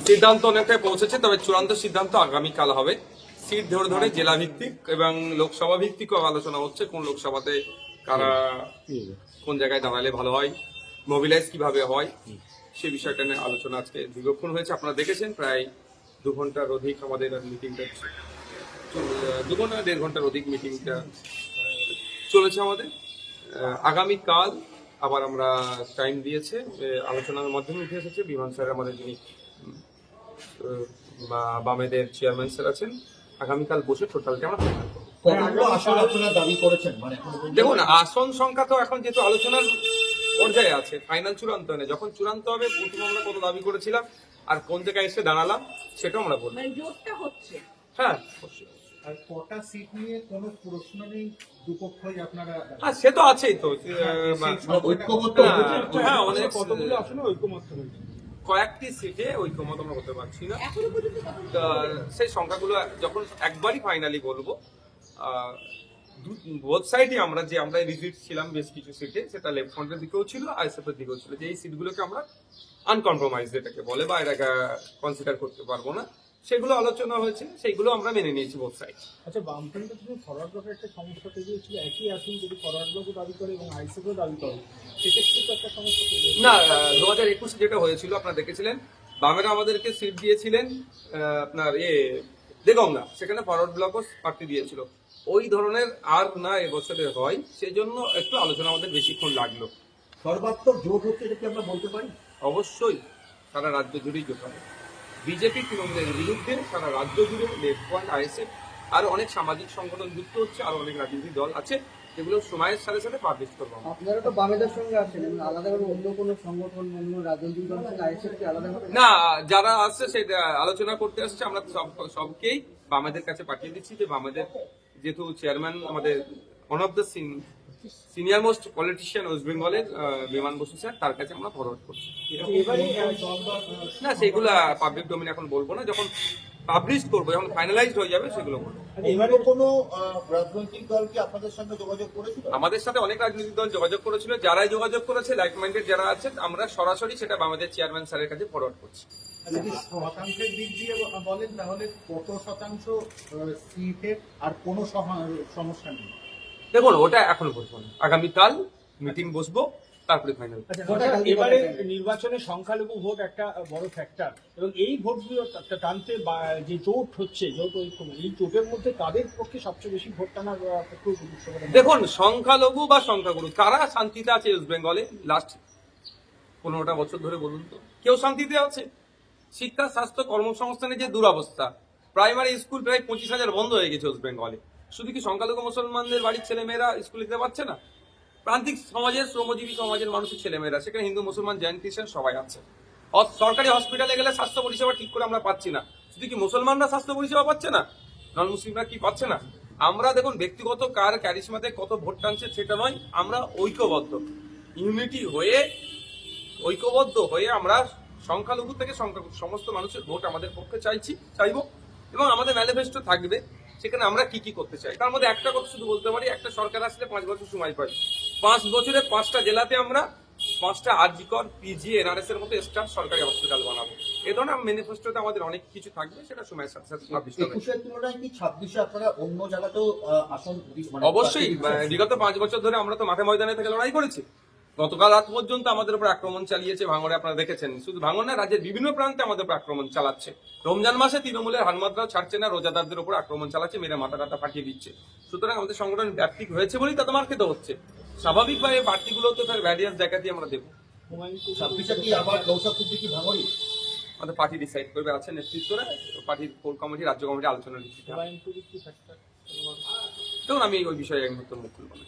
সিদ্ধান্ত অনেকটাই পৌঁছেছে, তবে চূড়ান্ত সিদ্ধান্ত আগামীকাল হবে। সিট ধরে ধরে জেলা ভিত্তিক এবং লোকসভা ভিত্তিক আলোচনা হচ্ছে, কোন লোকসভাতে কারা কোন জায়গায় দাঁড়ালে ভালো হয়, মোবিলাইজ কিভাবে হয়, সে বিষয়টা নিয়ে আলোচনা আজকে দীর্ঘক্ষণ হয়েছে। আপনারা দেখেছেন প্রায় 2 ঘন্টার অধিক আমাদের মিটিংটা, 1.5 ঘন্টার অধিক মিটিংটা চলেছে আমাদের। আগামীকাল আবার আমরা টাইম দিয়েছে, আলোচনার মাধ্যমে উঠে এসেছে বিমান স্যার আমাদের যিনি বামেদের চেয়ারম্যান স্যার আছেন, আগামীকাল বসে টোটালটা আমরা ফাইনাল করব। দেখুন, আসন সংখ্যা তো এখন যেহেতু আলোচনার পর্যায়ে আছে, ফাইনাল চূড়ান্ত নেই। যখন চূড়ান্ত হবে প্রথম আমরা কত দাবি করেছিলাম আর কোন জায়গায় এসে দাঁড়ালাম সেটাও আমরা বলবো। হ্যাঁ, আর কটা সিট নিয়ে কোনো প্রশ্ন নেই, দুপক্ষই আপনারা সে তো আছেই তো, ঐক্যমত্য। হ্যাঁ, অনেক কতগুলো আসলে ঐক্যমত্য হয়েছে, কয়েকটি সিটে ঐক্যমত আমরা করতে পারছি না। সেই সংখ্যাগুলো যখন একবারই ফাইনালি বলবো, বোথ সাইডে আমরা রিজিট ছিলাম বেশ কিছু সিটে, সেটা লেফট ফ্রন্টের দিকেও ছিল, আইএসএফ এর দিকেও ছিল, যে এই সিটগুলোকে আমরা আনকম্প্রোমাইজ যেটাকে বলে বা এটাকে কনসিডার করতে পারবো না, সেগুলো আলোচনা হয়েছে, সেইগুলো আমরা মেনে নিয়েছি বোথ সাইড। আচ্ছা, বামফ্রন্টের জন্য ফরওয়ার্ড ব্লকের একটা সমস্যা তৈরি হয়েছিল, একই আসন যদি ফরওয়ার্ড ব্লকও দাবি করে এবং আইএসএফও দাবি করে, সেক্ষেত্রে তো একটা সমস্যা তৈরি হয়েছে। না, 2021 যেটা হয়েছিল আপনারা দেখেছিলেন, বামেরা আমাদেরকে সিট দিয়েছিলেন আপনার দেগঙ্গা, সেখানে ফরওয়ার্ড ব্লকও প্রার্থী দিয়েছিল। ওই ধরনের আর না এবছরে হয়, সেই জন্য একটু আলোচনা আমাদের বেশিক্ষণ লাগলো। সর্বাত্মক জোট হচ্ছে, এটা কি আমরা বলতে পারি? অবশ্যই সারা রাজ্য জুড়েই জোট হবে। বিজেপি তৃণমূলের বিরুদ্ধে সারা রাজ্য জুড়ে লেফট ফ্রন্ট, আইএসএফ, আরো অনেক সামাজিক সংগঠন যুক্ত হচ্ছে, আরো অনেক রাজনৈতিক দল আছে, যেগুলো সময়ের সাথে সাথে পাবলিশ করবো। আপনারা তো বামেদের সঙ্গে আছেন, আলাদাভাবে অন্য কোনো সংগঠন, অন্য রাজনৈতিক দলের সঙ্গে আইএসএফ কি আলাদাভাবে? না, যারা আসছে সেটা আলোচনা করতে আসছে, আমরা সবকেই বামেদের কাছে পাঠিয়ে দিচ্ছি, যে বামেদের যেহেতু চেয়ারম্যান আমাদের one of the senior most politician West বেঙ্গলের বিমান বসু স্যার, তার কাছে আমরা ফরওয়ার্ড করছি। না, সেগুলো পাবলিক ডোমেইন এখন বলবো না, যখন পাবলিশ করবো, যখন ফাইনালাইজড হয়ে যাবে সেগুলো বলবো। এবারে কোনো রাজনৈতিক দল কি আপনাদের সঙ্গে যোগাযোগ করেছিল? আমাদের সাথে অনেক রাজনৈতিক দল যোগাযোগ করেছিল, যারাই যোগাযোগ করেছে লাইক মাইন্ডেড যারা আছে, আমরা সরাসরি সেটা আমাদের চেয়ারম্যান স্যারের কাছে ফরওয়ার্ড করছি। যদি শতাংশের দিক দিয়ে বলেন তাহলে কত শতাংশ সিটের আর কোনো সমস্যা নেই? দেখুন, ওটা এখন বলবো না, আগামীকাল মিটিং বসবো, তারপরে ফাইনাল। এবারে নির্বাচনে সংখ্যালঘু ভোট একটা বড় ফ্যাক্টর, এবং এই ভোটগুলো টানতে যে জোট হচ্ছে, জোট ঐক্য, এই জোটের মধ্যে তাদের পক্ষে সবচেয়ে বেশি ভোট টানার পক্ষে। দেখুন, সংখ্যালঘু বা সংখ্যাগুরু কারা শান্তিতে আছে ওয়েস্ট বেঙ্গলে লাস্ট 15টা বছর ধরে বলুন তো? কেউ শান্তিতে আছে? শিক্ষা, স্বাস্থ্য, কর্মসংস্থানের যে দুরবস্থা, প্রাইমারি স্কুল প্রায় 25,000 বন্ধ হয়ে গেছে ওয়েস্ট বেঙ্গলে। শুধু কি সংখ্যালঘু মুসলমানদের বাড়ির ছেলেমেয়েরা স্কুলে যেতে পারছে না? প্রান্তিক সমাজের, শ্রমজীবী সমাজের মানুষের ছেলেমেয়েরা, সেখানে হিন্দু, মুসলমান, জৈন, খ্রিস্টান সবাই আছে। সরকারি হসপিটালে গেলে স্বাস্থ্য পরিষেবা ঠিক করে আমরা পাচ্ছি না। শুধু কি মুসলমানরা স্বাস্থ্য পরিষেবা পাচ্ছে না, নন মুসলিমরা কি পাচ্ছে না? আমরা দেখুন, ব্যক্তিগত কার ক্যারিশমাতে কত ভোট টানছে সেটা নয়, আমরা ঐক্যবদ্ধ, ইউনিটি হয়ে, ঐক্যবদ্ধ হয়ে আমরা সংখ্যালঘু থেকে সমস্ত মানুষের ভোট আমাদের পক্ষে চাইবো, এবং আমাদের ম্যানিফেস্টো থাকবে সেখানে আমরা কি কি করতে চাই। তার মধ্যে একটা কথা শুধু বলতে পারি, একটা সরকার আসলে 5 বছর সময় পাই, 5 বছরে 5টা জেলাতে আমরা 5টা আরজিকর, পিজি, এনআরএস এর মতো স্টাফ সরকারি হসপিটাল বানাবো। এ ধরনের ম্যানিফেস্টোতে আমাদের অনেক কিছু থাকবে, সেটা সময়ের সাথে সাথে পাবলিশ হবে। 21-এর তুলনায় কি 26-এ আপনারা অন্য জায়গাতেও আসন? অবশ্যই, বিগত 5 বছর ধরে আমরা তো মাঠে ময়দানে থেকে লড়াই করেছি। গতকাল রাত পর্যন্ত আমাদের উপর আক্রমণ চালিয়েছে ভাঙড়ে, আপনারা দেখেছেন। শুধু ভাঙড় না, রাজ্যের বিভিন্ন প্রান্তে আমাদের উপর আক্রমণ চালাচ্ছে। রমজান মাসে তৃণমূলের হানমাত্রাও ছাড়ছে না, রোজাদারদের উপর আক্রমণ চালাচ্ছে, মেরে মাথা টাটা ফাটিয়ে দিচ্ছে। সুতরাং আমাদের সংগঠন ব্যাপ্তিক হয়েছে বলেই তাদের মার খেতে হচ্ছে। স্বাভাবিকভাবে বাড়তিগুলো তো তার ভ্যারিয়াস জায়গাতেই আমরা দেবো। 26-এ কি আবার কৌশল সিদ্দিকী ভাঙড়ি? আমাদের পার্টি ডিসাইড করবে, আছে নেতৃত্বরা, পার্টির কোর কমিটি, রাজ্য কমিটি আলোচনা দিচ্ছে। দেখুন, আমি ওই বিষয়ে এক মুহূর্তে মুখ খুলব না।